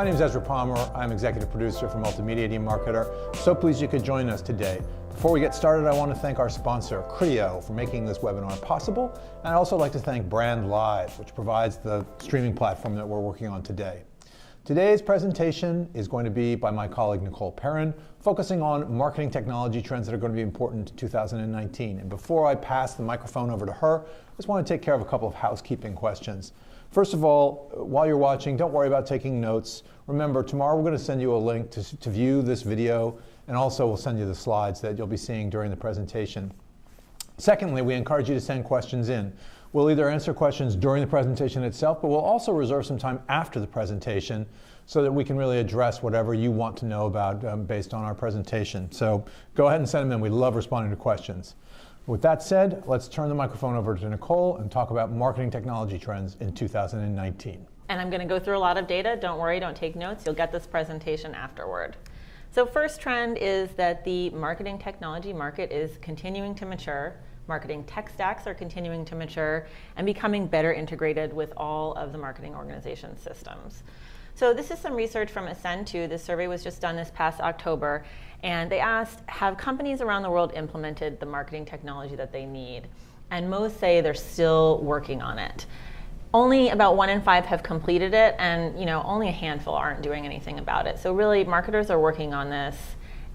My name is Ezra Palmer. I'm executive producer for Multimedia Marketer. So pleased you could join us today. Before we get started, I want to thank our sponsor, Criteo, for making this webinar possible. And I'd also like to thank Brand Live, which provides the streaming platform that we're working on today. Today's presentation is going to be by my colleague Nicole Perrin, focusing on marketing technology trends that are going to be important in 2019. And before I pass the microphone over to her, I just want to take care of a couple of housekeeping questions. First of all, while you're watching, don't worry about taking notes. Remember, tomorrow we're going to send you a link to view this video, and also we'll send you the slides that you'll be seeing during the presentation. Secondly, we encourage you to send questions in. We'll either answer questions during the presentation itself, but we'll also reserve some time after the presentation so that we can really address whatever you want to know about based on our presentation. So go ahead and send them in. We love responding to questions. With that said, let's turn the microphone over to Nicole and talk about marketing technology trends in 2019. And I'm going to go through a lot of data. Don't worry, don't take notes. You'll get this presentation afterward. So first trend is that the marketing technology market is continuing to mature. Marketing tech stacks are continuing to mature and becoming better integrated with all of the marketing organization systems. So this is some research from Ascend2. This survey was just done this past October. And they asked, have companies around the world implemented the marketing technology that they need? And most say they're still working on it. Only about 1 in 5 have completed it, and only a handful aren't doing anything about it. So really, marketers are working on this,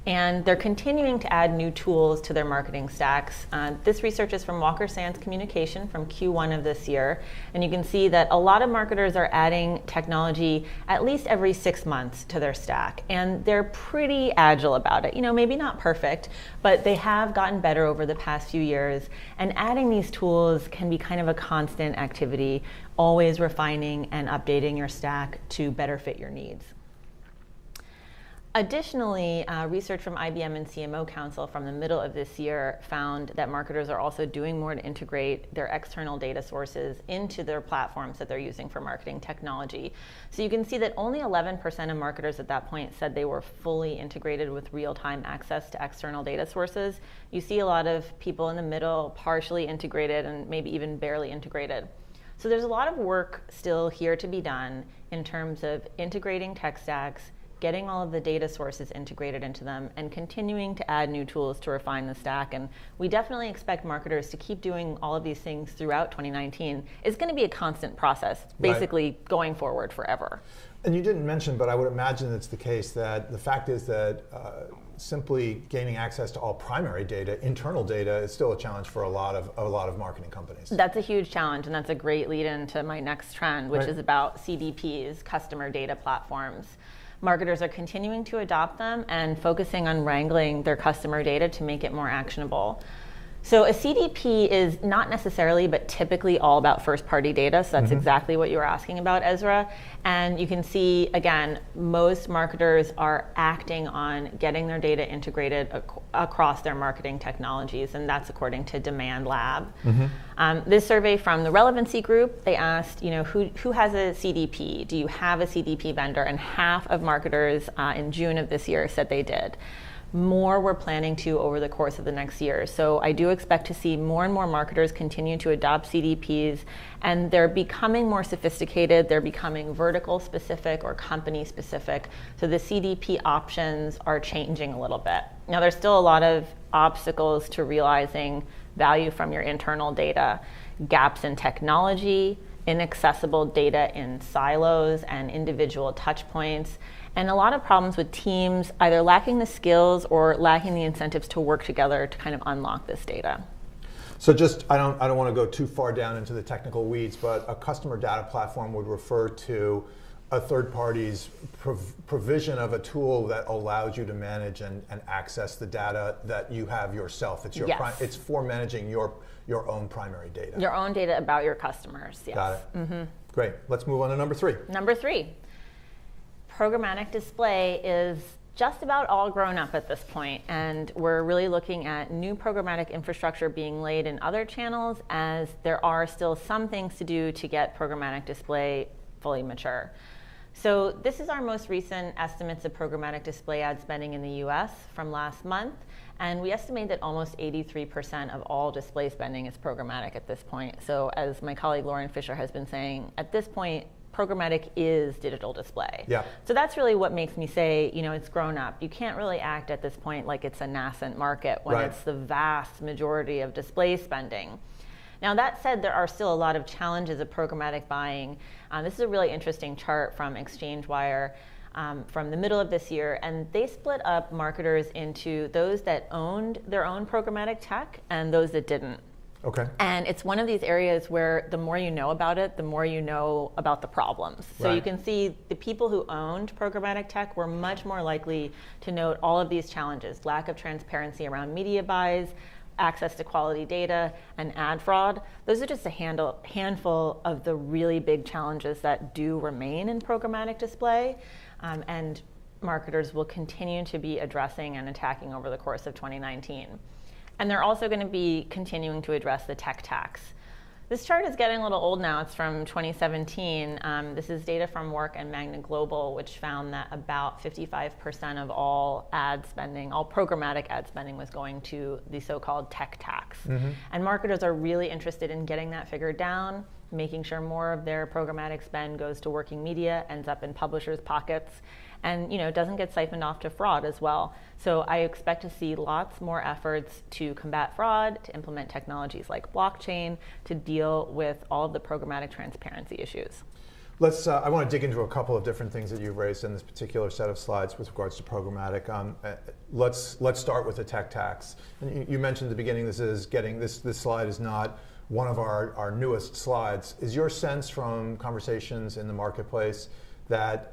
and they're continuing to add new tools to their marketing stacks. This research is from Walker Sands Communication from Q1 of this year, and you can see that a lot of marketers are adding technology at least every 6 months to their stack, and they're pretty agile about it. Maybe not perfect, but they have gotten better over the past few years, and adding these tools can be kind of a constant activity, always refining and updating your stack to better fit your needs. Additionally, research from IBM and CMO Council from the middle of this year found that marketers are also doing more to integrate their external data sources into their platforms that they're using for marketing technology. So you can see that only 11% of marketers at that point said they were fully integrated with real-time access to external data sources. You see a lot of people in the middle, partially integrated and maybe even barely integrated. So there's a lot of work still here to be done in terms of integrating tech stacks, getting all of the data sources integrated into them, and continuing to add new tools to refine the stack. And we definitely expect marketers to keep doing all of these things throughout 2019. It's going to be a constant process, basically going forward forever. And you didn't mention, but I would imagine it's the case that the fact is that simply gaining access to all primary data, internal data, is still a challenge for a lot of marketing companies. That's a huge challenge, and that's a great lead into my next trend, which is about CDPs, customer data platforms. Marketers are continuing to adopt them and focusing on wrangling their customer data to make it more actionable. So a CDP is not necessarily, but typically all about first-party data. So that's exactly what you were asking about, Ezra. And you can see, again, most marketers are acting on getting their data integrated across their marketing technologies, and that's according to Demand Lab. This survey from the Relevancy Group, they asked, who has a CDP? Do you have a CDP vendor? And half of marketers in June of this year said they did. More we're planning to over the course of the next year. So I do expect to see more and more marketers continue to adopt CDPs, and they're becoming more sophisticated. They're becoming vertical specific or company specific. So the CDP options are changing a little bit. Now there's still a lot of obstacles to realizing value from your internal data, gaps in technology, inaccessible data in silos and individual touch points, and a lot of problems with teams either lacking the skills or lacking the incentives to work together to kind of unlock this data. So I don't want to go too far down into the technical weeds, but a customer data platform would refer to a third party's provision of a tool that allows you to manage and access the data that you have yourself. It's it's for managing your own primary data. Your own data about your customers, yes. Got it. Great. Let's move on to number 3. Number 3. Programmatic display is just about all grown up at this point, and we're really looking at new programmatic infrastructure being laid in other channels, as there are still some things to do to get programmatic display fully mature. So this is our most recent estimates of programmatic display ad spending in the US from last month, and we estimate that almost 83% of all display spending is programmatic at this point. So as my colleague Lauren Fisher has been saying, at this point, programmatic is digital display. Yeah. So that's really what makes me say, it's grown up. You can't really act at this point like it's a nascent market when Right. it's the vast majority of display spending. Now that said, there are still a lot of challenges of programmatic buying. This is a really interesting chart from ExchangeWire from the middle of this year, and they split up marketers into those that owned their own programmatic tech and those that didn't. Okay. And it's one of these areas where the more you know about it, the more you know about the problems. So Right. you can see the people who owned programmatic tech were much more likely to note all of these challenges: lack of transparency around media buys, access to quality data, and ad fraud. Those are just a handful of the really big challenges that do remain in programmatic display, and marketers will continue to be addressing and attacking over the course of 2019. And they're also going to be continuing to address the tech tax. This chart is getting a little old now. It's from 2017. This is data from Work and Magna Global, which found that about 55% of all ad spending, all programmatic ad spending, was going to the so-called tech tax. Mm-hmm. And marketers are really interested in getting that figure down, making sure more of their programmatic spend goes to working media, ends up in publishers' pockets, and doesn't get siphoned off to fraud as well. So I expect to see lots more efforts to combat fraud, to implement technologies like blockchain, to deal with all of the programmatic transparency issues. I want to dig into a couple of different things that you've raised in this particular set of slides with regards to programmatic. Let's start with the tech tax. And you mentioned at the beginning this slide is not one of our newest slides. Is your sense from conversations in the marketplace that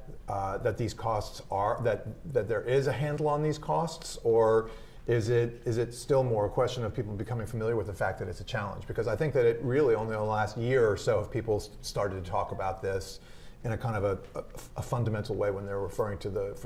these costs that there is a handle on these costs, or is it still more a question of people becoming familiar with the fact that it's a challenge? Because I think that it really only in the last year or so have people started to talk about this in a kind of a fundamental way when they're referring to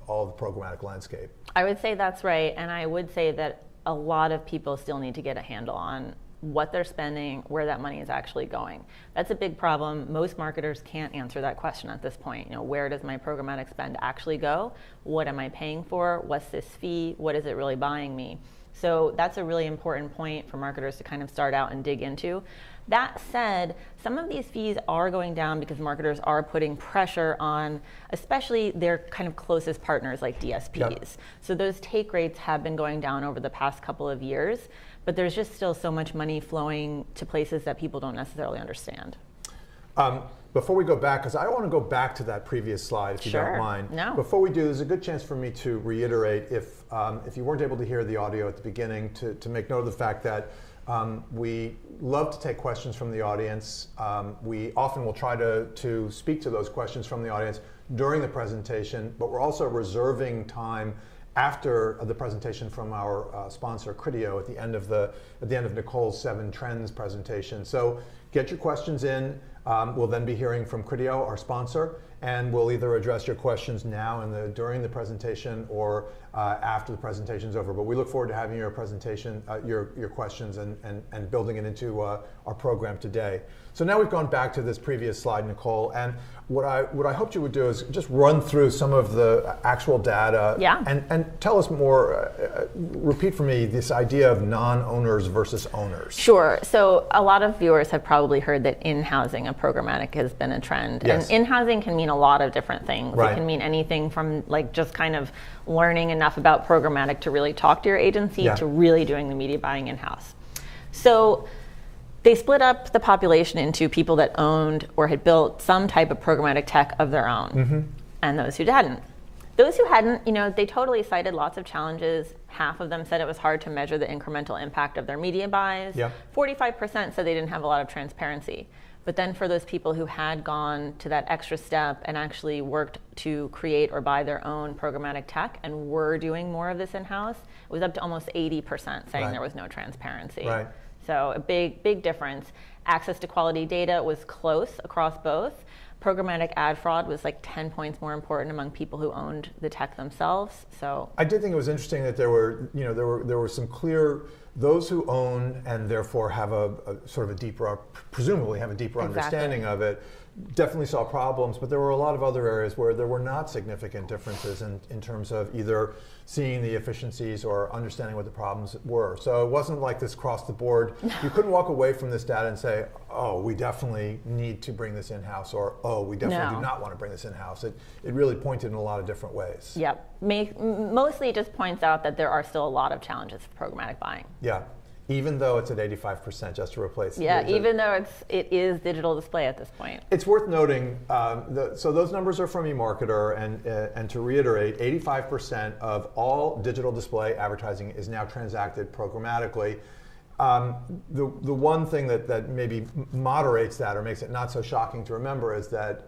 all of the programmatic landscape. I would say that's right, and I would say that a lot of people still need to get a handle on what they're spending, where that money is actually going. That's a big problem. Most marketers can't answer that question at this point. Where does my programmatic spend actually go? What am I paying for? What's this fee? What is it really buying me? So that's a really important point for marketers to kind of start out and dig into. That said, some of these fees are going down because marketers are putting pressure on especially their kind of closest partners like DSPs. Yep. So those take rates have been going down over the past couple of years, but there's just still so much money flowing to places that people don't necessarily understand. Before we go back, because I want to go back to that previous slide, if you Sure. don't mind. No. Before we do, there's a good chance for me to reiterate, if you weren't able to hear the audio at the beginning, to make note of the fact that we love to take questions from the audience. We often will try to speak to those questions from the audience during the presentation, but we're also reserving time after the presentation from our sponsor Criteo at the end of Nicole's 7 Trends presentation. So get your questions in. We'll then be hearing from Criteo, our sponsor, and we'll either address your questions now during the presentation or after the presentation is over. But we look forward to having your presentation, your questions, and building it into our program today. So now we've gone back to this previous slide, Nicole, and what I hoped you would do is just run through some of the actual data. Yeah. And tell us more. Repeat for me this idea of non-owners versus owners. Sure. So a lot of viewers have probably heard that in-housing of programmatic has been a trend. Yes. And in-housing can mean a lot of different things. Right. It can mean anything from like just kind of learning enough about programmatic to really talk to your agency Yeah. to really doing the media buying in-house. So they split up the population into people that owned or had built some type of programmatic tech of their own, and those who hadn't. Those who hadn't, they totally cited lots of challenges. Half of them said it was hard to measure the incremental impact of their media buys. Yeah. 45% said they didn't have a lot of transparency. But then for those people who had gone to that extra step and actually worked to create or buy their own programmatic tech and were doing more of this in-house, it was up to almost 80% saying Right. there was no transparency. Right. So a big difference. Access to quality data was close across both. Programmatic ad fraud was like 10 points more important among people who owned the tech themselves. So I did think it was interesting that there were some clear, those who own and therefore have a sort of a deeper, presumably have a deeper understanding of it, definitely saw problems, but there were a lot of other areas where there were not significant differences in terms of either seeing the efficiencies or understanding what the problems were. So it wasn't like this across the board. You couldn't walk away from this data and say, oh, we definitely need to bring this in-house, or oh, we definitely do not want to bring this in-house. It really pointed in a lot of different ways. Yep. Mostly it just points out that there are still a lot of challenges for programmatic buying. Yeah. Even though it's at 85% just to replace. Yeah, even though it is digital display at this point. It's worth noting, so those numbers are from eMarketer, and to reiterate, 85% of all digital display advertising is now transacted programmatically. The one thing that maybe moderates that or makes it not so shocking to remember is that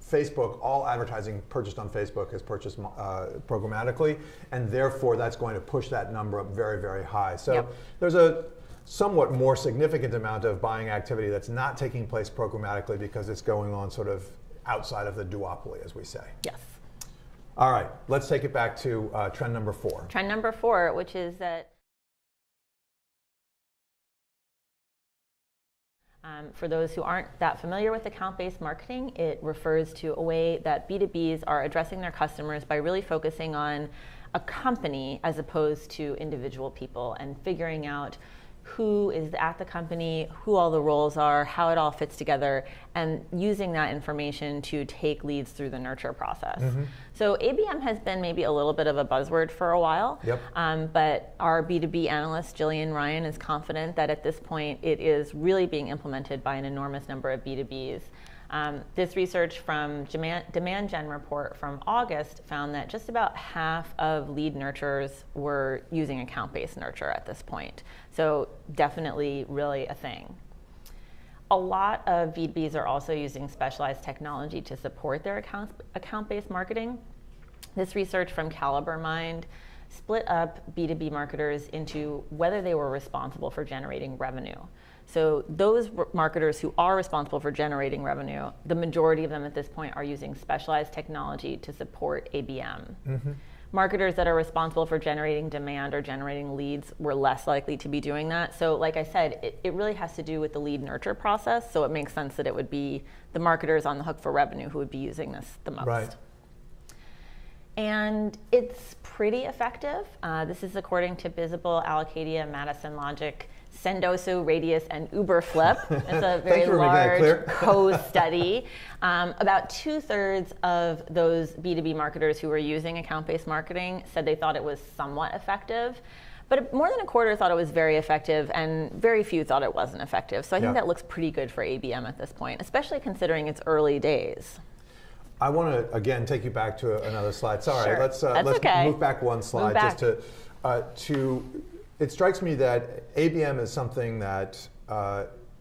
Facebook, all advertising purchased on Facebook is purchased programmatically, and therefore that's going to push that number up very, very high. So there's a somewhat more significant amount of buying activity that's not taking place programmatically because it's going on sort of outside of the duopoly, as we say. Yes. All right, let's take it back to trend number 4. Trend number 4, which is that for those who aren't that familiar with account-based marketing, it refers to a way that B2Bs are addressing their customers by really focusing on a company as opposed to individual people and figuring out who is at the company, who all the roles are, how it all fits together, and using that information to take leads through the nurture process. Mm-hmm. So ABM has been maybe a little bit of a buzzword for a while, but our B2B analyst, Jillian Ryan, is confident that at this point it is really being implemented by an enormous number of B2Bs. This research from Demand Gen report from August found that just about half of lead nurturers were using account-based nurture at this point. So definitely really a thing. A lot of B2Bs are also using specialized technology to support their account-based marketing. This research from Caliber Mind split up B2B marketers into whether they were responsible for generating revenue. So those marketers who are responsible for generating revenue, the majority of them at this point are using specialized technology to support ABM. Mm-hmm. Marketers that are responsible for generating demand or generating leads were less likely to be doing that. So like I said, it really has to do with the lead nurture process. So it makes sense that it would be the marketers on the hook for revenue who would be using this the most. Right. And it's pretty effective. This is according to Visible, Allocadia, Madison Logic, Sendoso, Radius, and Uberflip. It's a very large co-study. About 2/3 of those B2B marketers who were using account-based marketing said they thought it was somewhat effective. But more than a quarter thought it was very effective, and very few thought it wasn't effective. So I think that looks pretty good for ABM at this point, especially considering its early days. I want to, again, take you back to another slide. Sorry, let's move back one slide just to it strikes me that ABM is something that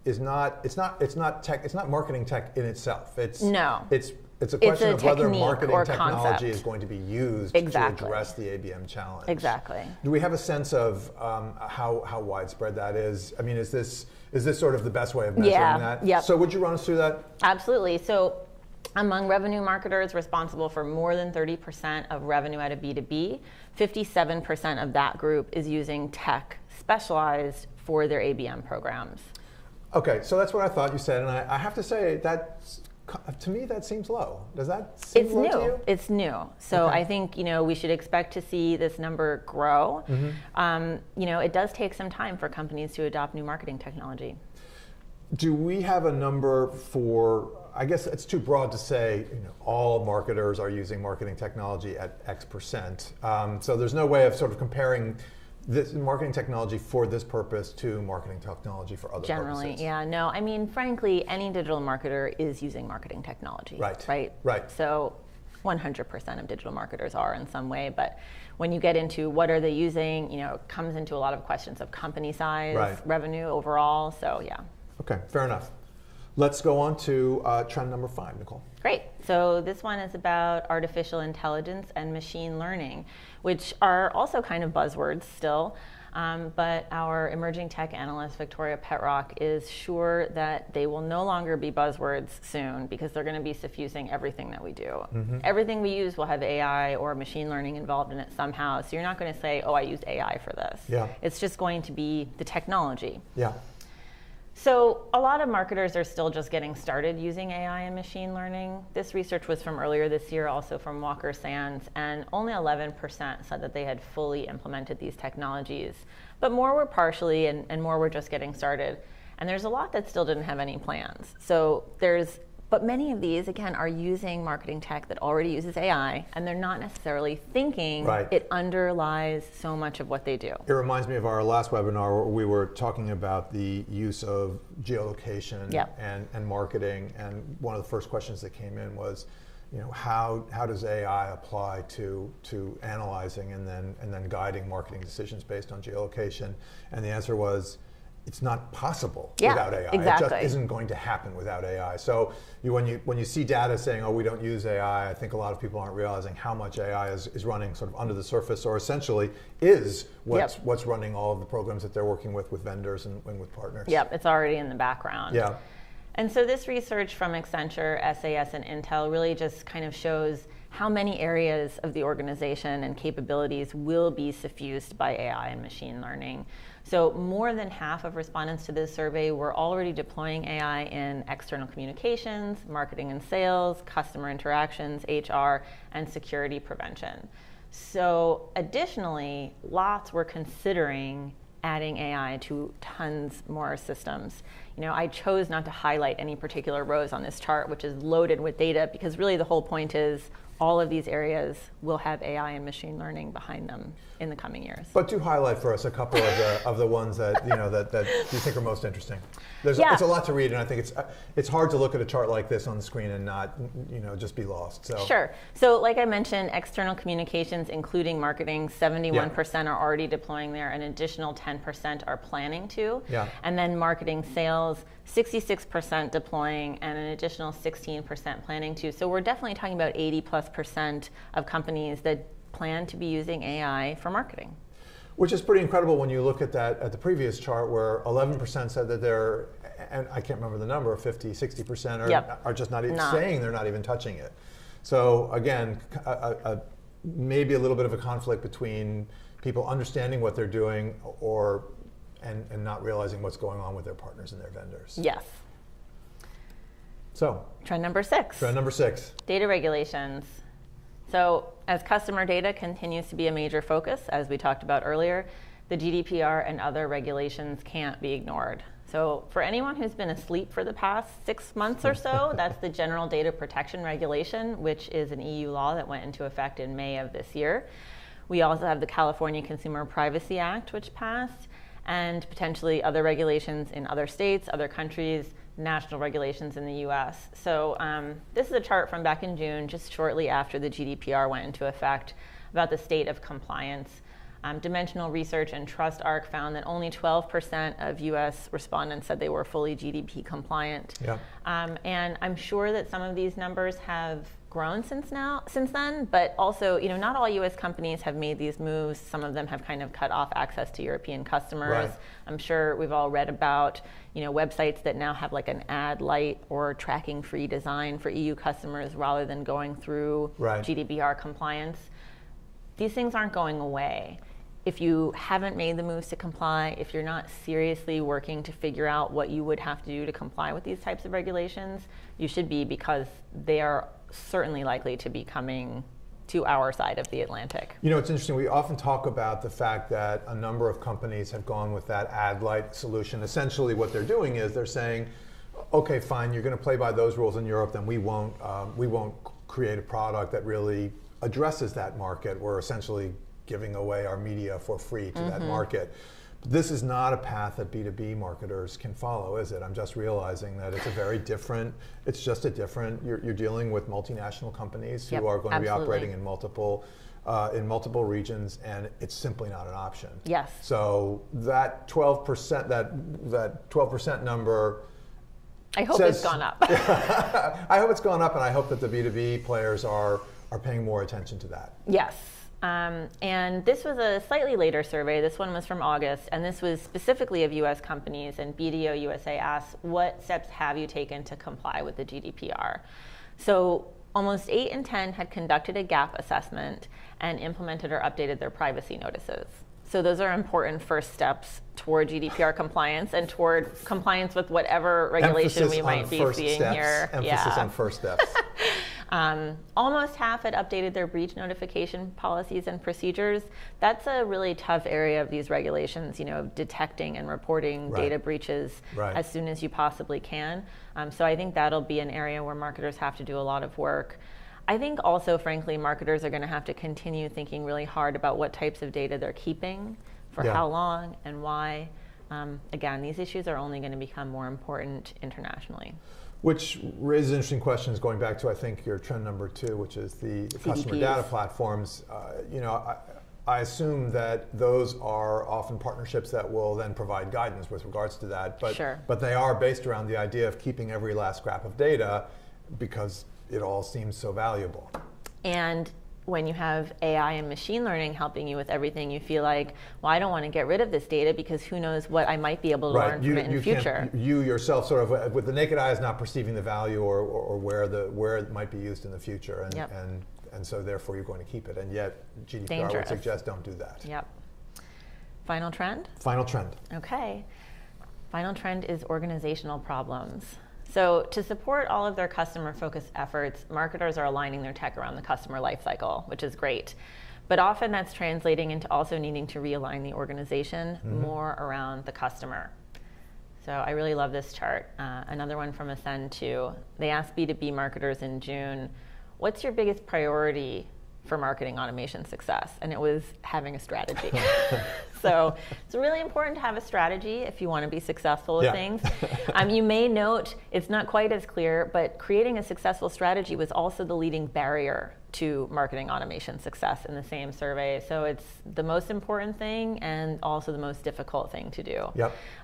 is not, it's not marketing tech in itself. It's a question of whether marketing technology is going to be used to address the ABM challenge. Exactly. Do we have a sense of how widespread that is? I mean, is this sort of the best way of measuring that? Yep. So would you run us through that? Absolutely. So among revenue marketers responsible for more than 30% of revenue at a B2B, 57% of that group is using tech specialized for their ABM programs. Okay, so that's what I thought you said, and I have to say that to me that seems low. Does that seem low to you? It's new. So I think we should expect to see this number grow. Mm-hmm. It does take some time for companies to adopt new marketing technology. Do we have a number for? I guess it's too broad to say all marketers are using marketing technology at X%. So there's no way of sort of comparing this marketing technology for this purpose to marketing technology for other purposes. Yeah, no. I mean, frankly, any digital marketer is using marketing technology. Right. So 100% of digital marketers are in some way, but when you get into what are they using, it comes into a lot of questions of company size, revenue overall. So yeah. Okay, fair enough. Let's go on to trend number 5, Nicole. Great. So this one is about artificial intelligence and machine learning, which are also kind of buzzwords still. But our emerging tech analyst, Victoria Petrock, is sure that they will no longer be buzzwords soon because they're going to be suffusing everything that we do. Mm-hmm. Everything we use will have AI or machine learning involved in it somehow. So you're not going to say, oh, I used AI for this. Yeah. It's just going to be the technology. Yeah. So a lot of marketers are still just getting started using AI and machine learning. This research was from earlier this year, also from Walker Sands, and only 11% said that they had fully implemented these technologies. But more were partially, and more were just getting started. And there's a lot that still didn't have any plans. But many of these, again, are using marketing tech that already uses AI, and they're not necessarily thinking it underlies so much of what they do. It reminds me of our last webinar where we were talking about the use of geolocation and marketing, and one of the first questions that came in was, how does AI apply to analyzing and then guiding marketing decisions based on geolocation? And the answer was, it's not possible without AI. Exactly. It just isn't going to happen without AI. So when you see data saying, oh, we don't use AI, I think a lot of people aren't realizing how much AI is running sort of under the surface, or essentially is what's running all of the programs that they're working with vendors and with partners. Yep, it's already in the background. Yeah. And so this research from Accenture, SAS, and Intel really just kind of shows how many areas of the organization and capabilities will be suffused by AI and machine learning. So more than half of respondents to this survey were already deploying AI in external communications, marketing and sales, customer interactions, HR, and security prevention. So additionally, lots were considering adding AI to tons more systems. I chose not to highlight any particular rows on this chart, which is loaded with data, because really the whole point is all of these areas will have AI and machine learning behind them in the coming years. But do highlight for us a couple of the ones that that you think are most interesting. It's a lot to read, and I think it's hard to look at a chart like this on the screen and not just be lost. So. Sure. So like I mentioned, external communications, including marketing, 71% are already deploying there. An additional 10% are planning to. Yeah. And then marketing, sales, 66% deploying, and an additional 16% planning to. So we're definitely talking about 80+% of companies that plan to be using AI for marketing. Which is pretty incredible when you look at the previous chart where 11% said that they're, and I can't remember the number, 50, 60% are just not even saying they're not even touching it. So again, maybe a little bit of a conflict between people understanding what they're doing and not realizing what's going on with their partners and their vendors. Yes. So. Trend number 6. Trend number 6. Data regulations. So as customer data continues to be a major focus, as we talked about earlier, the GDPR and other regulations can't be ignored. So for anyone who's been asleep for the past 6 months or so, that's the General Data Protection Regulation, which is an EU law that went into effect in May of this year. We also have the California Consumer Privacy Act, which passed, and potentially other regulations in other states, other countries, national regulations in the US. So this is a chart from back in June, just shortly after the GDPR went into effect, about the state of compliance. Dimensional Research and TrustArc found that only 12% of US respondents said they were fully GDP compliant. Yeah. And I'm sure that some of these numbers have grown since then, but also, not all US companies have made these moves. Some of them have kind of cut off access to European customers. Right. I'm sure we've all read about, websites that now have like an ad light or tracking free design for EU customers rather than going through GDPR compliance. These things aren't going away. If you haven't made the moves to comply, if you're not seriously working to figure out what you would have to do to comply with these types of regulations, you should be, because they are certainly likely to be coming to our side of the Atlantic. It's interesting. We often talk about the fact that a number of companies have gone with that ad light solution. Essentially what they're doing is they're saying, okay, fine, you're going to play by those rules in Europe, then we won't create a product that really addresses that market. We're essentially giving away our media for free to that market. But this is not a path that B2B marketers can follow, is it? I'm just realizing that it's you're dealing with multinational companies who are going to be operating in multiple regions, and it's simply not an option. Yes. So that 12%, that 12% number, I hope it's gone up. I hope it's gone up, and I hope that the B2B players are paying more attention to that. Yes. And this was a slightly later survey. This one was from August, and this was specifically of US companies, and BDO USA asked, what steps have you taken to comply with the GDPR? So almost 8 in 10 had conducted a gap assessment and implemented or updated their privacy notices. So those are important first steps toward GDPR compliance and toward compliance with whatever regulation we might be seeing here. Emphasis on first steps. Almost half had updated their breach notification policies and procedures. That's a really tough area of these regulations, detecting and reporting data breaches as soon as you possibly can. So I think that'll be an area where marketers have to do a lot of work. I think also, frankly, marketers are going to have to continue thinking really hard about what types of data they're keeping, for how long, and why. Again, these issues are only going to become more important internationally. Which raises interesting questions going back to, I think, your trend number 2, which is the customer data platforms. I assume that those are often partnerships that will then provide guidance with regards to that. But they are based around the idea of keeping every last scrap of data because it all seems so valuable. And when you have AI and machine learning helping you with everything, you feel like, well, I don't want to get rid of this data because who knows what I might be able to learn from it in the future. You yourself sort of, with the naked eye, is not perceiving the value or where it might be used in the future. And so therefore you're going to keep it. And yet GDPR would suggest don't do that. Yep. Final trend? Final trend. Okay. Final trend is organizational problems. So to support all of their customer-focused efforts, marketers are aligning their tech around the customer lifecycle, which is great. But often that's translating into also needing to realign the organization more around the customer. So I really love this chart. Another one from Ascend too. They asked B2B marketers in June, what's your biggest priority for marketing automation success? And it was having a strategy. So it's really important to have a strategy if you want to be successful with things. You may note it's not quite as clear, but creating a successful strategy was also the leading barrier to marketing automation success in the same survey. So it's the most important thing and also the most difficult thing to do.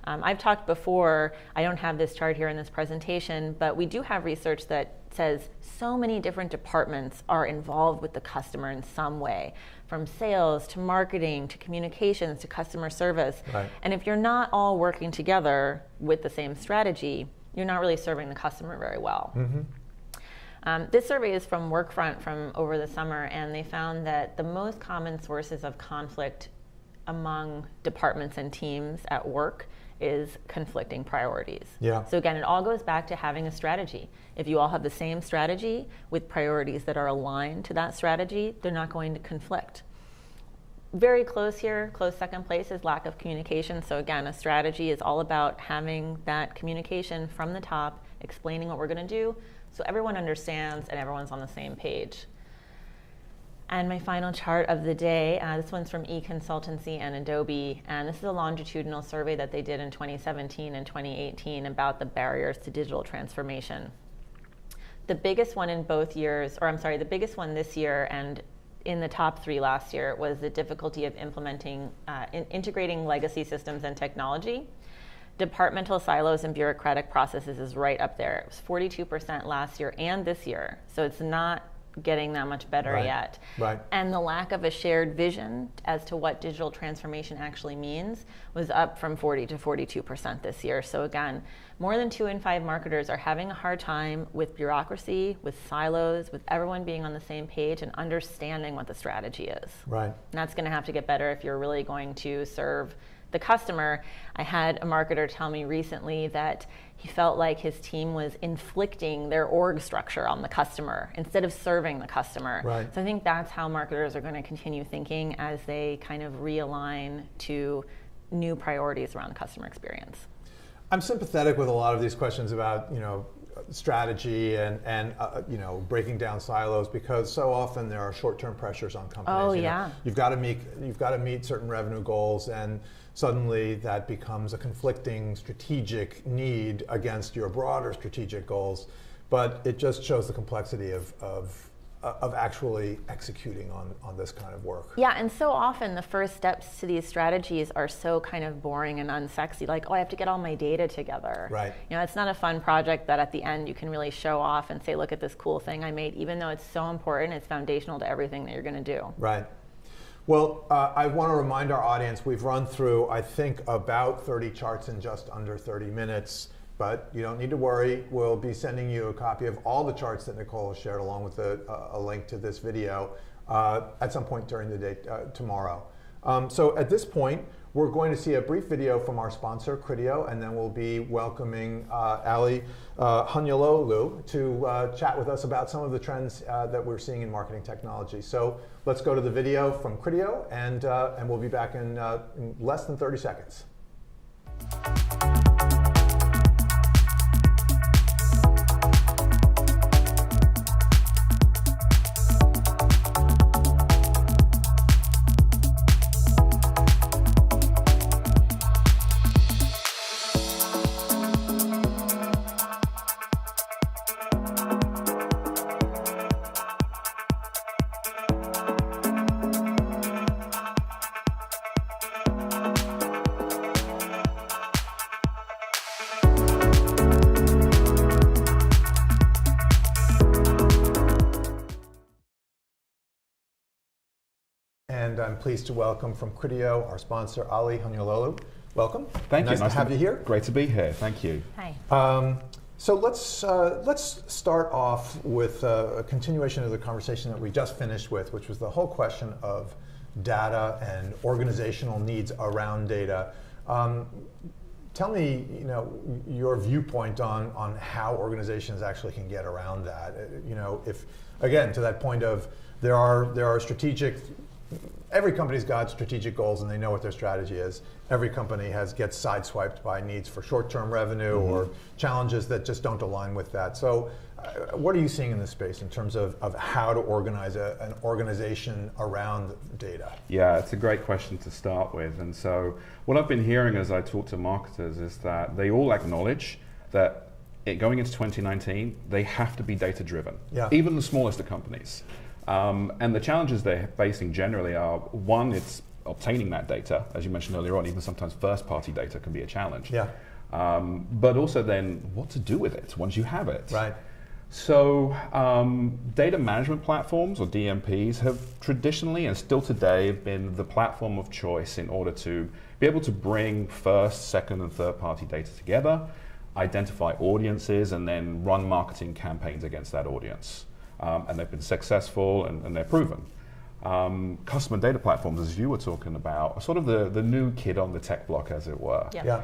I've talked before, I don't have this chart here in this presentation, but we do have research that says so many different departments are involved with the customer in some way, from sales to marketing to communications to customer service. And if you're not all working together with the same strategy, you're not really serving the customer very well. This survey is from Workfront from over the summer, and they found that the most common sources of conflict among departments and teams at work is conflicting priorities. So again, it all goes back to having a strategy. If you all have the same strategy with priorities that are aligned to that strategy, they're not going to conflict. Very close here, close second place is lack of communication. So again, a strategy is all about having that communication from the top, explaining what we're going to do, so everyone understands and everyone's on the same page. And my final chart of the day, this one's from eConsultancy and Adobe, and this is a longitudinal survey that they did in 2017 and 2018 about the barriers to digital transformation. The biggest one in both years, the biggest one this year and in the top 3 last year was the difficulty of integrating legacy systems and technology. Departmental silos and bureaucratic processes is right up there. It was 42% last year and this year, so it's not getting that much better yet. And the lack of a shared vision as to what digital transformation actually means was up from 40 to 42% this year. So again, more than 2 in 5 marketers are having a hard time with bureaucracy, with silos, with everyone being on the same page and understanding what the strategy is. And that's going to have to get better if you're really going to serve the customer. I had a marketer tell me recently that he felt like his team was inflicting their org structure on the customer instead of serving the customer. So I think that's how marketers are going to continue thinking as they kind of realign to new priorities around the customer experience. I'm sympathetic with a lot of these questions about strategy and breaking down silos, because so often there are short-term pressures on companies. You've got to meet certain revenue goals, and suddenly that becomes a conflicting strategic need against your broader strategic goals. But it just shows the complexity of actually executing on this kind of work. And so often the first steps to these strategies are so kind of boring and unsexy, like, oh, I have to get all my data together. It's not a fun project that at the end you can really show off and say, look at this cool thing I made, even though it's so important, it's foundational to everything that you're going to do. Well, I want to remind our audience, we've run through, I think, about 30 charts in just under 30 minutes. But you don't need to worry. We'll be sending you a copy of all the charts that Nicole has shared, along with a link to this video at some point during the day tomorrow. So at this point, We're going to see a brief video from our sponsor, Criteo, and then we'll be welcoming Ali Hanyalolu to chat with us about some of the trends that we're seeing in marketing technology. So let's go to the video from Criteo, and we'll be back in less than 30 seconds. And I'm pleased to welcome from Criteo our sponsor, Ali Hanyalolu. Welcome. Thank you. Nice to have you here. Great to be here. Thank you. Hi. So let's start off with a continuation of the conversation that we just finished with, which was the whole question of data and organizational needs around data. Tell me, your viewpoint on how organizations actually can get around that. If again to that point of there are strategic. Every company's got strategic goals and they know what their strategy is. Every company gets sideswiped by needs for short-term revenue or challenges that just don't align with that. So what are you seeing in this space in terms of how to organize an organization around data? Yeah, it's a great question to start with. And so what I've been hearing as I talk to marketers is that they all acknowledge that going into 2019, they have to be data-driven, even the smallest of companies. And the challenges they're facing generally are, one, it's obtaining that data, as you mentioned earlier on. Even sometimes first-party data can be a challenge. Yeah. But also then what to do with it once you have it. Right. So data management platforms, or DMPs, have traditionally and still today been the platform of choice in order to be able to bring first, second, and third-party data together, identify audiences, and then run marketing campaigns against that audience. And they've been successful and they're proven. Customer data platforms, as you were talking about, are sort of the new kid on the tech block, as it were. Yeah.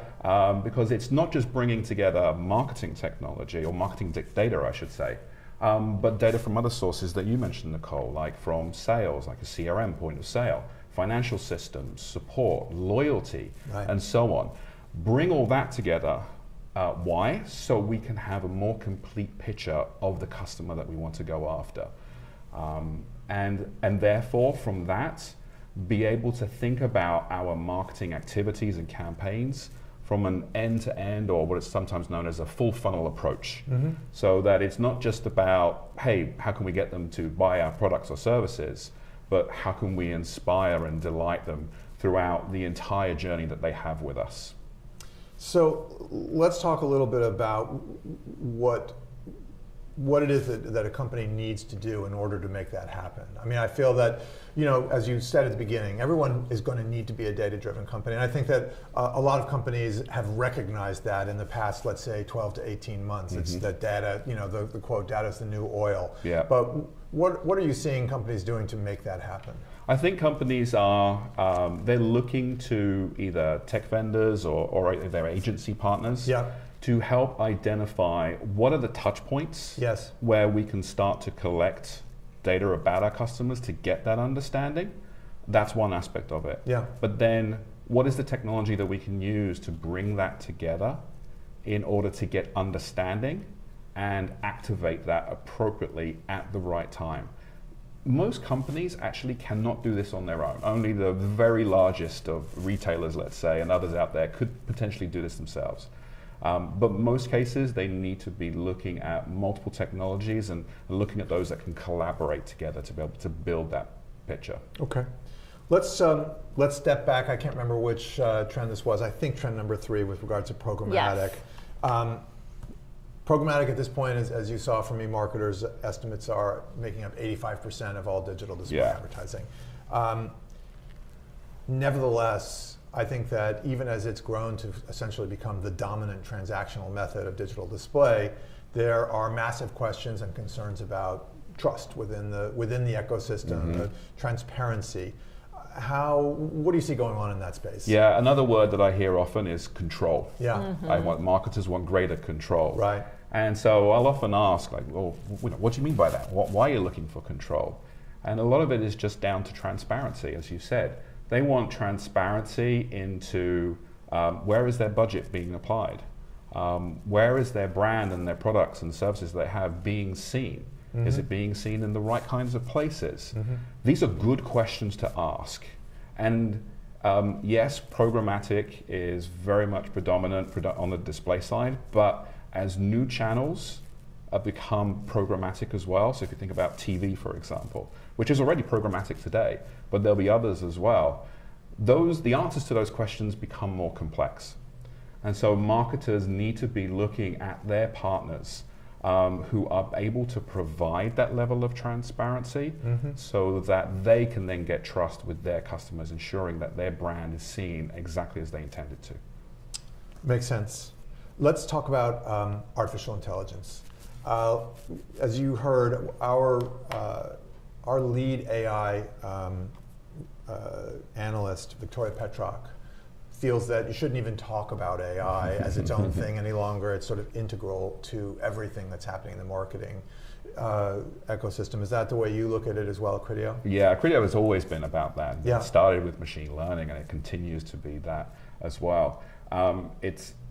Because it's not just bringing together marketing technology, or marketing data, I should say, but data from other sources that you mentioned, Nicole, like from sales, like a CRM, point of sale, financial systems, support, loyalty, and so on. Bring all that together. Why? So we can have a more complete picture of the customer that we want to go after. And therefore, from that, be able to think about our marketing activities and campaigns from an end-to-end, or what is sometimes known as a full funnel approach. So that it's not just about, hey, how can we get them to buy our products or services, but how can we inspire and delight them throughout the entire journey that they have with us. So let's talk a little bit about what it is that a company needs to do in order to make that happen. I mean, I feel that, as you said at the beginning, everyone is going to need to be a data-driven company. And I think that a lot of companies have recognized that in the past, let's say, 12 to 18 months. It's that data, the quote, data is the new oil. Yeah. But what are you seeing companies doing to make that happen? I think companies are, they're looking to either tech vendors or their agency partners to help identify what are the touch points where we can start to collect data about our customers to get that understanding. That's one aspect of it. Yeah. But then what is the technology that we can use to bring that together in order to get understanding and activate that appropriately at the right time? Most companies actually cannot do this on their own. Only the very largest of retailers, let's say, and others out there could potentially do this themselves. But most cases, they need to be looking at multiple technologies and looking at those that can collaborate together to be able to build that picture. Okay. Let's step back. I can't remember which trend this was. I think trend number 3 with regard to programmatic. Yes. Programmatic at this point, as you saw from eMarketer's estimates, are making up 85% of all digital display advertising. Nevertheless, I think that even as it's grown to essentially become the dominant transactional method of digital display, there are massive questions and concerns about trust within the ecosystem, the transparency. what do you see going on in that space? Yeah, another word that I hear often is control. Yeah. Marketers want greater control. Right. And so I'll often ask, like, well, what do you mean by that? Why are you looking for control? And a lot of it is just down to transparency, as you said. They want transparency into where is their budget being applied? Where is their brand and their products and services they have being seen? Is it being seen in the right kinds of places? These are good questions to ask. And yes, programmatic is very much predominant on the display side, but as new channels become programmatic as well, so if you think about TV, for example, which is already programmatic today, but there'll be others as well, the answers to those questions become more complex. And so marketers need to be looking at their partners who are able to provide that level of transparency so that they can then get trust with their customers, ensuring that their brand is seen exactly as they intended to. Makes sense. Let's talk about artificial intelligence. As you heard, our lead AI analyst, Victoria Petrock, feels that you shouldn't even talk about AI as its own thing any longer. It's sort of integral to everything that's happening in the marketing ecosystem. Is that the way you look at it as well, Criteo? Yeah, Criteo has always been about that. Yeah. It started with machine learning and it continues to be that as well.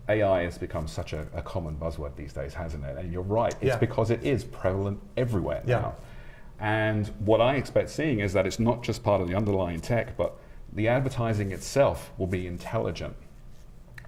AI has become such a common buzzword these days, hasn't it? And you're right, it's because it is prevalent everywhere now. And what I expect seeing is that it's not just part of the underlying tech, but the advertising itself will be intelligent.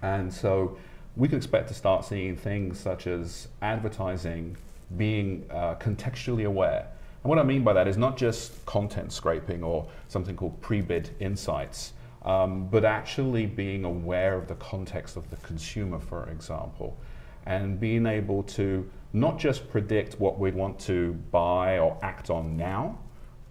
And so we can expect to start seeing things such as advertising being contextually aware. And what I mean by that is not just content scraping or something called pre-bid insights, but actually being aware of the context of the consumer, for example, and being able to not just predict what we want to buy or act on now,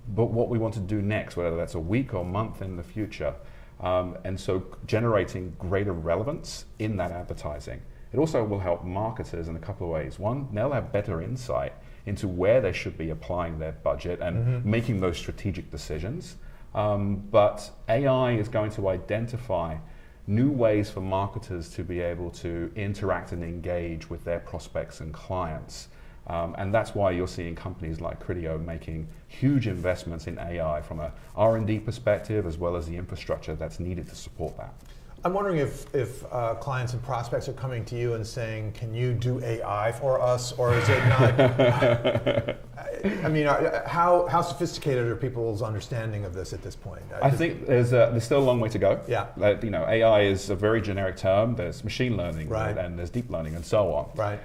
but what we want to do next, whether that's a week or month in the future. And so generating greater relevance in that advertising. It also will help marketers in a couple of ways. One, they'll have better insight into where they should be applying their budget and making those strategic decisions. But AI is going to identify new ways for marketers to be able to interact and engage with their prospects and clients. And that's why you're seeing companies like Criteo making huge investments in AI from a R&D perspective, as well as the infrastructure that's needed to support that. I'm wondering if clients and prospects are coming to you and saying, can you do AI for us, or is it not? I mean, how sophisticated are people's understanding of this at this point? I think there's still a long way to go. Yeah. AI is a very generic term. There's machine learning, right, and there's deep learning and so on. Right.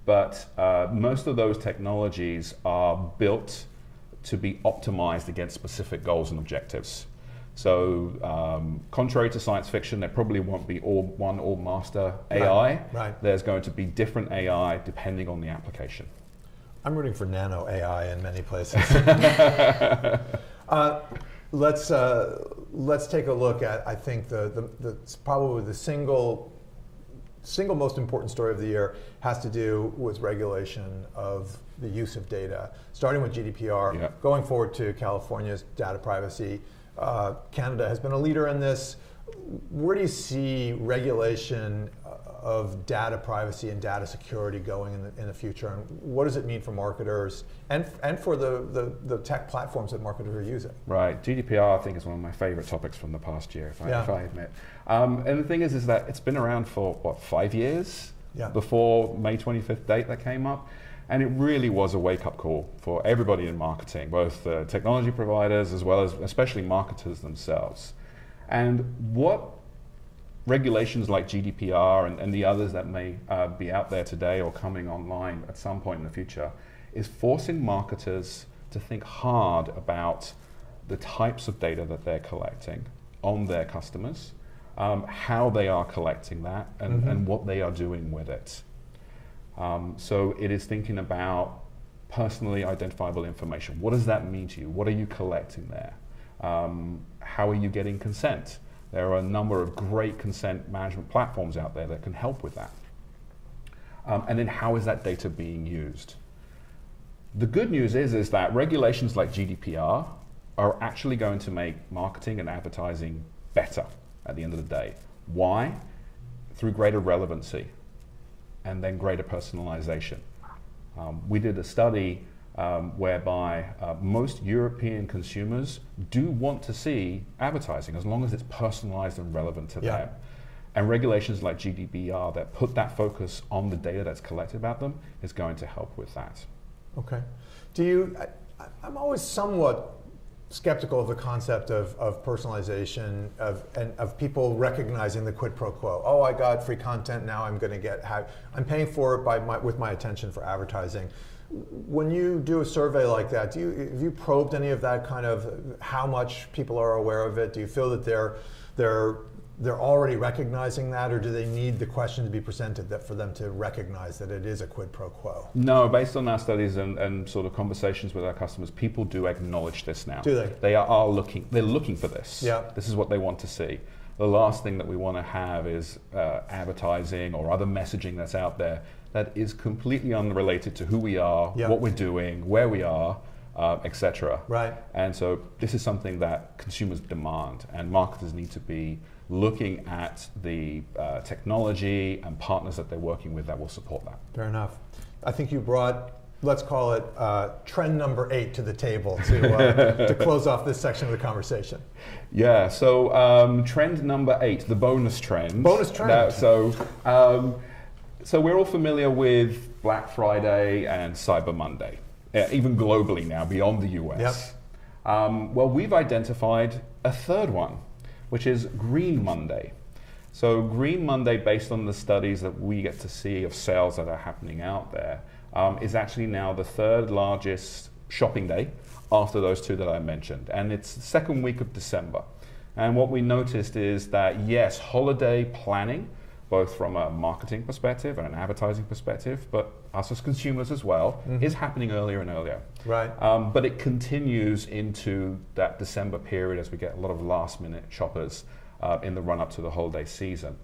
But most of those technologies are built to be optimized against specific goals and objectives. So contrary to science fiction, there probably won't be all master AI. Right. There's going to be different AI depending on the application. I'm rooting for nano AI in many places. Let's take a look at, I think, probably the single most important story of the year has to do with regulation of the use of data, starting with GDPR, going forward to California's data privacy. Canada has been a leader in this. Where do you see regulation of data privacy and data security going in the future, and what does it mean for marketers and for the tech platforms that marketers are using? Right, GDPR I think is one of my favorite topics from the past year, if I admit. And the thing is that it's been around for, 5 years? Before May 25th date that came up. And it really was a wake-up call for everybody in marketing, both technology providers as well as especially marketers themselves. And what regulations like GDPR and the others that may be out there today or coming online at some point in the future is forcing marketers to think hard about the types of data that they're collecting on their customers, how they are collecting that, and what they are doing with it. So it is thinking about personally identifiable information. What does that mean to you? What are you collecting there? How are you getting consent? There are a number of great consent management platforms out there that can help with that. And then how is that data being used? The good news is that regulations like GDPR are actually going to make marketing and advertising better at the end of the day. Why? Through greater relevancy and then greater personalization. We did a study whereby most European consumers do want to see advertising as long as it's personalized and relevant to them. And regulations like GDPR that put that focus on the data that's collected about them is going to help with that. Okay. I'm always somewhat skeptical of the concept of personalization, of people recognizing the quid pro quo. Oh, I got free content, now I'm going to I'm paying for it with my attention for advertising. When you do a survey like that, have you probed any of that kind of how much people are aware of it? Do you feel that they're already recognizing that, or do they need the question to be presented for them to recognize that it is a quid pro quo? No, based on our studies and sort of conversations with our customers, people do acknowledge this now. Do they? They're looking for this. Yeah. This is what they want to see. The last thing that we want to have is advertising or other messaging that's out there that is completely unrelated to who we are, what we're doing, where we are, etc. Right. And so this is something that consumers demand, and marketers need to be looking at the technology and partners that they're working with that will support that. Fair enough. I think you brought, let's call it trend number 8 to the table to close off this section of the conversation. Yeah, so trend number 8, the bonus trend. Bonus trend. So we're all familiar with Black Friday and Cyber Monday, even globally now, beyond the US. Yep. Well, we've identified a third one, which is Green Monday. So Green Monday, based on the studies that we get to see of sales that are happening out there, is actually now the third largest shopping day after those two that I mentioned. And it's the second week of December. And what we noticed is that, yes, holiday planning, both from a marketing perspective and an advertising perspective, but us as consumers as well, is happening earlier and earlier. Right. But it continues into that December period as we get a lot of last-minute shoppers in the run-up to the holiday season.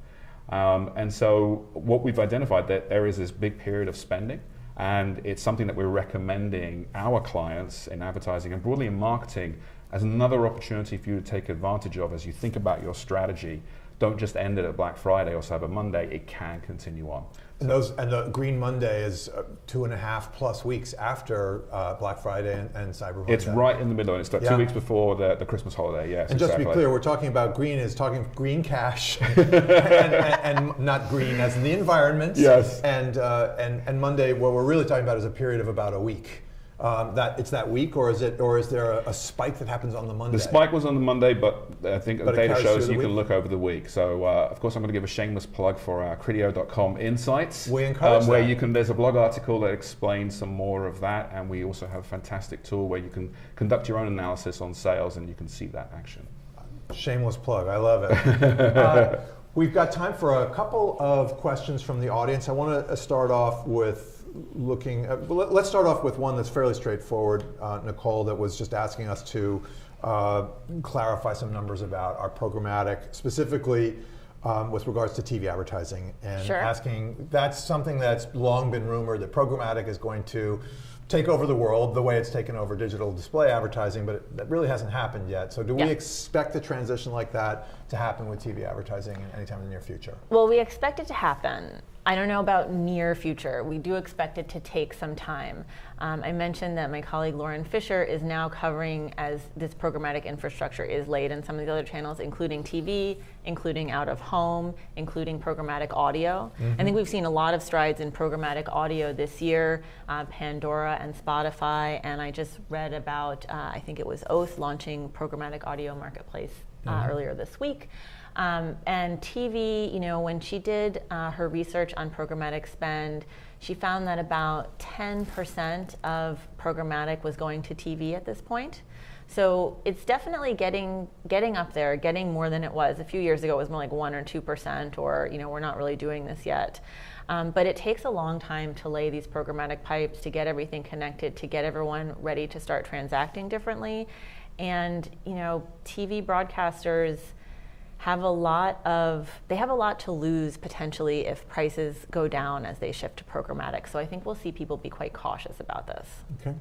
And so what we've identified, that there is this big period of spending, and it's something that we're recommending our clients in advertising and broadly in marketing as another opportunity for you to take advantage of as you think about your strategy. Don't just end it at Black Friday or Cyber Monday, it can continue on. And the Green Monday is 2.5+ weeks after Black Friday and Cyber Monday. It's right in the middle, and it's like 2 weeks before the Christmas holiday, yes. And just to be clear, we're talking about talking green cash and not green as in the environment. Yes. And Monday, what we're really talking about is a period of about a week. It's that week, or is there a spike that happens on the Monday? The spike was on the Monday, but I think the data shows you can look over the week. So of course I'm going to give a shameless plug for our Criteo.com insights. We encourage where that. there's a blog article that explains some more of that, and we also have a fantastic tool where you can conduct your own analysis on sales and you can see that action. Shameless plug, I love it. We've got time for a couple of questions from the audience. I want to start off with let's start off with one that's fairly straightforward, Nicole, that was just asking us to clarify some numbers about our programmatic, specifically with regards to TV advertising, and asking, that's something that's long been rumored, that programmatic is going to take over the world the way it's taken over digital display advertising, but that really hasn't happened yet. So do we expect a transition like that to happen with TV advertising anytime in the near future? Well, we expect it to happen. I don't know about near future. We do expect it to take some time. I mentioned that my colleague Lauren Fisher is now covering as this programmatic infrastructure is laid in some of the other channels, including TV, including out of home, including programmatic audio. I think we've seen a lot of strides in programmatic audio this year, Pandora and Spotify, and I just read about, I think it was Oath launching programmatic audio marketplace earlier this week. And TV, when she did her research on programmatic spend, she found that about 10% of programmatic was going to TV at this point. So it's definitely getting up there, getting more than it was. A few years ago, it was more like 1 or 2%, or we're not really doing this yet. But it takes a long time to lay these programmatic pipes, to get everything connected, to get everyone ready to start transacting differently. And TV broadcasters have a lot to lose potentially if prices go down as they shift to programmatic. So I think we'll see people be quite cautious about this. Okay.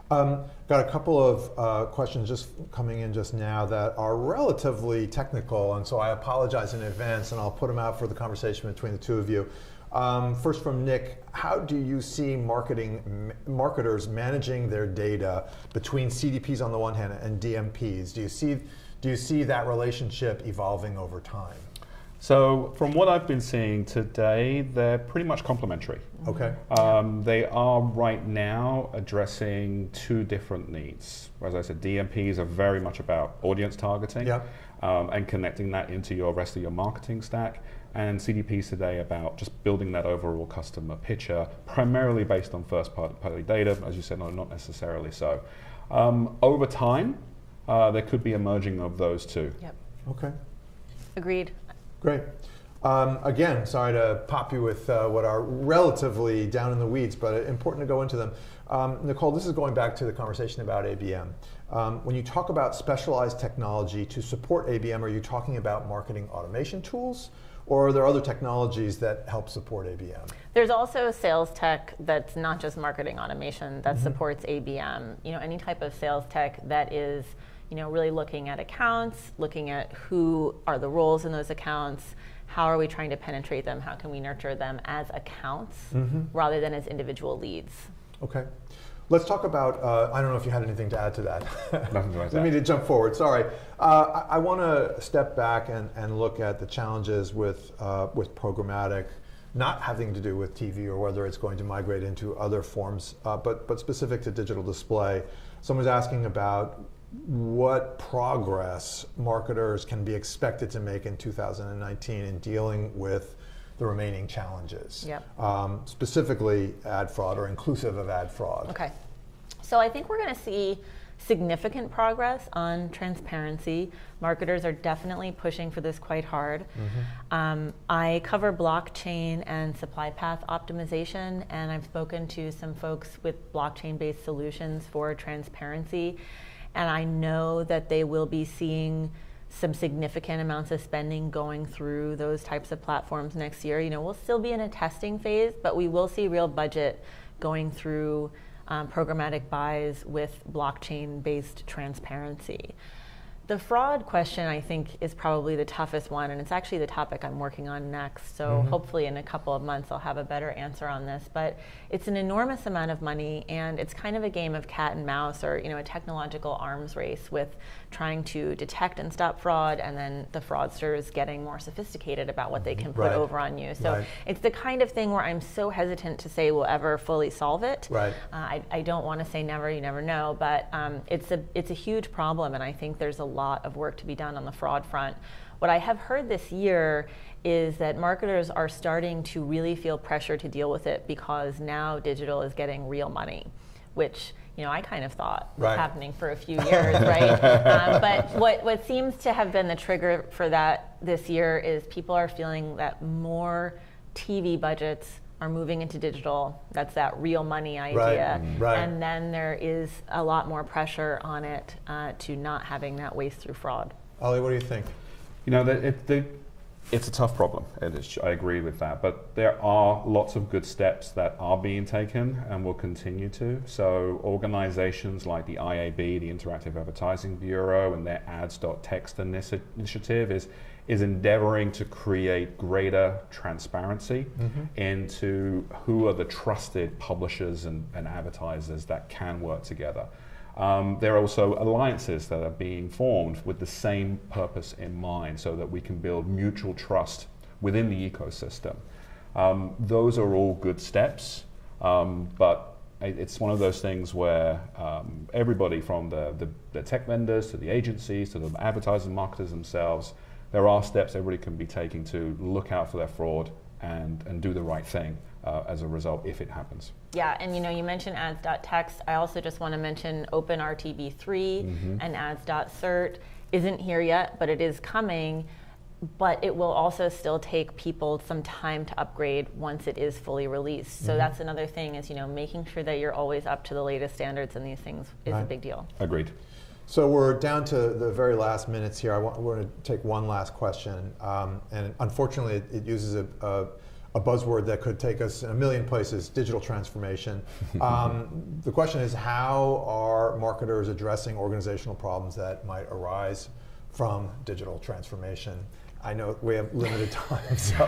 Got a couple of questions just coming in just now that are relatively technical, and so I apologize in advance, and I'll put them out for the conversation between the two of you. First from Nick, how do you see marketers managing their data between CDPs on the one hand and DMPs? Do you see that relationship evolving over time? So from what I've been seeing today, they're pretty much complementary. Okay. They are right now addressing two different needs. As I said, DMPs are very much about audience targeting and connecting that into your rest of your marketing stack. And CDPs today about just building that overall customer picture, primarily based on first-party data, as you said, not necessarily so. Over time, there could be a merging of those two. Yep. Okay. Agreed. Great. Again, sorry to pop you with what are relatively down in the weeds, but important to go into them. Nicole, this is going back to the conversation about ABM. When you talk about specialized technology to support ABM, are you talking about marketing automation tools, or are there other technologies that help support ABM? There's also sales tech that's not just marketing automation that supports ABM. Any type of sales tech that is really looking at accounts, looking at who are the roles in those accounts, how are we trying to penetrate them, how can we nurture them as accounts rather than as individual leads. Okay. Let's talk about, I don't know if you had anything to add to that. Nothing to add. Let me to jump forward, sorry. I want to step back and look at the challenges with programmatic, not having to do with TV or whether it's going to migrate into other forms, but specific to digital display. Someone's asking about what progress marketers can be expected to make in 2019 in dealing with the remaining challenges, specifically ad fraud or inclusive of ad fraud. Okay, so I think we're going to see significant progress on transparency. Marketers are definitely pushing for this quite hard. I cover blockchain and supply path optimization, and I've spoken to some folks with blockchain-based solutions for transparency, and I know that they will be seeing some significant amounts of spending going through those types of platforms next year. We'll still be in a testing phase, but we will see real budget going through programmatic buys with blockchain-based transparency. The fraud question, I think, is probably the toughest one, and it's actually the topic I'm working on next. So hopefully in a couple of months I'll have a better answer on this. But it's an enormous amount of money, and it's kind of a game of cat and mouse, or a technological arms race with trying to detect and stop fraud, and then the fraudsters getting more sophisticated about what they can put over on you. So it's the kind of thing where I'm so hesitant to say we'll ever fully solve it. I don't want to say never, you never know, but it's a huge problem, and I think there's a lot of work to be done on the fraud front. What I have heard this year is that marketers are starting to really feel pressure to deal with it because now digital is getting real money, which I kind of thought was happening for a few years, right? But what seems to have been the trigger for that this year is people are feeling that more TV budgets are moving into digital. That's that real money idea. And then there is a lot more pressure on it to not having that waste through fraud. Ollie, what do you think? It's a tough problem. I agree with that. But there are lots of good steps that are being taken and will continue to. So organizations like the IAB, the Interactive Advertising Bureau, and their ads.text initiative is endeavoring to create greater transparency into who are the trusted publishers and advertisers that can work together. There are also alliances that are being formed with the same purpose in mind so that we can build mutual trust within the ecosystem. Those are all good steps, but it's one of those things where everybody from the tech vendors to the agencies to the advertisers and marketers themselves, there are steps everybody can be taking to look out for their fraud and do the right thing as a result if it happens. Yeah, and you mentioned ads.text. I also just want to mention OpenRTB3 and ads.cert isn't here yet, but it is coming. But it will also still take people some time to upgrade once it is fully released. So that's another thing is, making sure that you're always up to the latest standards in these things is a big deal. Agreed. So we're down to the very last minutes here. We're going to take one last question. And unfortunately, it uses a buzzword that could take us in a million places, digital transformation. The question is, how are marketers addressing organizational problems that might arise from digital transformation? I know we have limited time, so,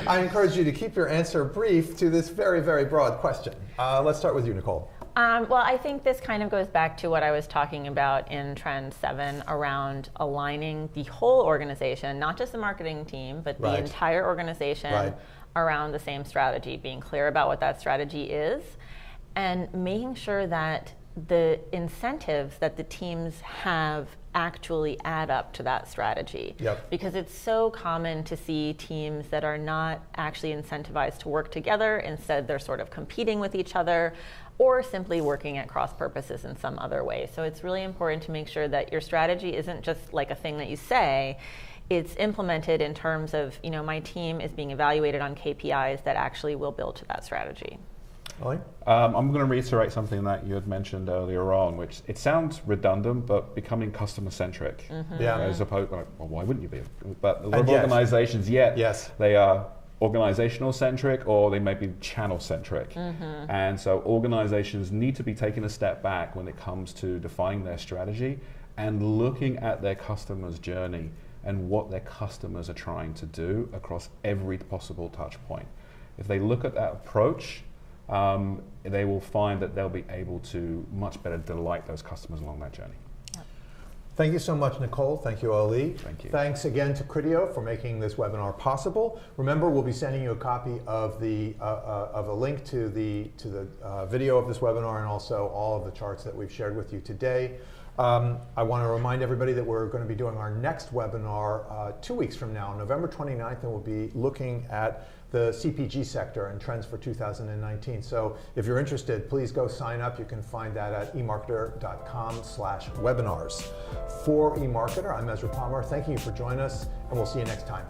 I encourage you to keep your answer brief to this very, very broad question. Let's start with you, Nicole. Well, I think this kind of goes back to what I was talking about in Trend 7 around aligning the whole organization, not just the marketing team, but the entire organization around the same strategy, being clear about what that strategy is, and making sure that the incentives that the teams have actually add up to that strategy. Because it's so common to see teams that are not actually incentivized to work together. Instead, they're sort of competing with each other or simply working at cross purposes in some other way. So it's really important to make sure that your strategy isn't just like a thing that you say. It's implemented in terms of, my team is being evaluated on KPIs that actually will build to that strategy. I'm going to reiterate something that you had mentioned earlier on, which it sounds redundant, but becoming customer centric. As opposed, well, why wouldn't you be? But a lot of organizations, they are organizational centric, or they may be channel centric. And so organizations need to be taking a step back when it comes to defining their strategy and looking at their customer's journey and what their customers are trying to do across every possible touch point. If they look at that approach, they will find that they'll be able to much better delight those customers along that journey. Thank you so much, Nicole. Thank you, Ali. Thank you. Thanks again to Criteo for making this webinar possible. Remember, we'll be sending you a copy of a link to the video of this webinar and also all of the charts that we've shared with you today. I want to remind everybody that we're going to be doing our next webinar 2 weeks from now, November 29th, and we'll be looking at the CPG sector and trends for 2019. So if you're interested, please go sign up. You can find that at emarketer.com/webinars. For eMarketer, I'm Ezra Palmer. Thank you for joining us, and we'll see you next time.